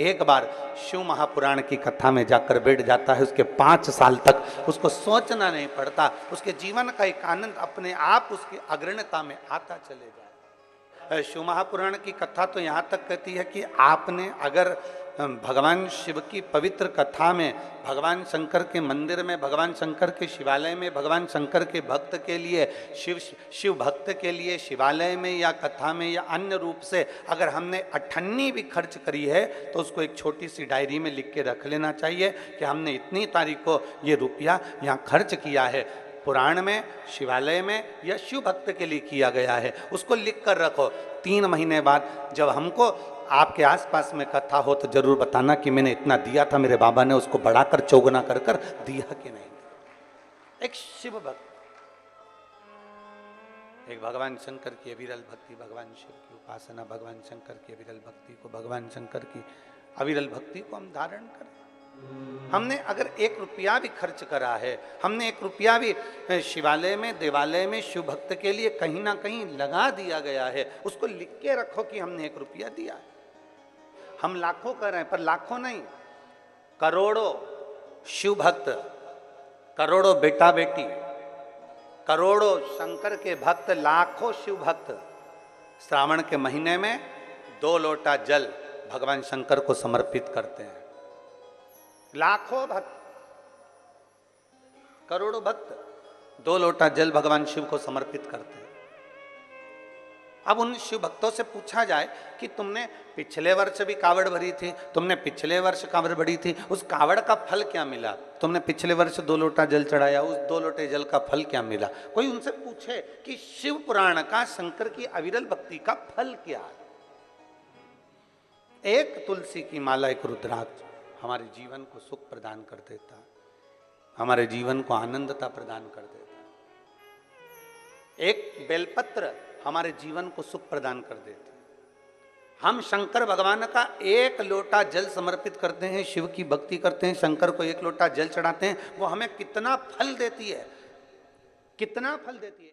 एक बार शिव महापुराण की कथा में जाकर बैठ जाता है, उसके 5 साल तक उसको सोचना नहीं पड़ता, उसके जीवन का एक आनंद अपने आप उसकी अग्रणता में आता चले जाए। शिव महापुराण की कथा तो यहाँ तक कहती है कि आपने अगर भगवान शिव की पवित्र कथा में, भगवान शंकर के मंदिर में, भगवान शंकर के शिवालय में, भगवान शंकर के भक्त के लिए, शिव भक्त के लिए शिवालय में या कथा में या अन्य रूप से अगर हमने अठन्नी भी खर्च करी है तो उसको एक छोटी सी डायरी में लिख के रख लेना चाहिए कि हमने इतनी तारीख को ये रुपया यहाँ खर्च किया है, पुराण में, शिवालय में या शिव भक्त के लिए किया गया है, उसको लिख कर रखो। 3 महीने बाद जब हमको आपके आसपास में कथा हो तो जरूर बताना कि मैंने इतना दिया था, मेरे बाबा ने उसको बढ़ाकर चौगुना कर कर दिया कि नहीं। एक शिव भक्त, एक भगवान शंकर की अविरल भक्ति, भगवान शिव की उपासना, भगवान शंकर की अविरल भक्ति को, भगवान शंकर की अविरल भक्ति को हम धारण करें। हमने अगर 1 रुपया भी खर्च करा है, हमने 1 रुपया भी शिवालय में, देवालय में, शिव भक्त के लिए कहीं ना कहीं लगा दिया गया है, उसको लिख के रखो कि हमने 1 रुपया दिया है। हम लाखों कर रहे हैं, पर लाखों नहीं, करोड़ों शिव भक्त, करोड़ों बेटा बेटी, करोड़ों शंकर के भक्त, लाखों शिव भक्त श्रावण के महीने में 2 लोटा जल भगवान शंकर को समर्पित करते हैं। लाखों भक्त, करोड़ों भक्त 2 लोटा जल भगवान शिव को समर्पित करते हैं। अब उन शिव भक्तों से पूछा जाए कि तुमने पिछले वर्ष भी कावड़ भरी थी, तुमने पिछले वर्ष कावड़ भरी थी, उस कावड़ का फल क्या मिला? तुमने पिछले वर्ष 2 लोटा जल चढ़ाया, उस 2 लोटे जल का फल क्या मिला? कोई उनसे पूछे कि शिव पुराण का, शंकर की अविरल भक्ति का फल क्या है? एक तुलसी की माला, एक रुद्राक्ष हमारे जीवन को सुख प्रदान कर देता, हमारे जीवन को आनंदता प्रदान कर देता। एक बेलपत्र हमारे जीवन को सुख प्रदान कर देते। हम शंकर भगवान का 1 लोटा जल समर्पित करते हैं, शिव की भक्ति करते हैं, शंकर को 1 लोटा जल चढ़ाते हैं, वो हमें कितना फल देती है, कितना फल देती है।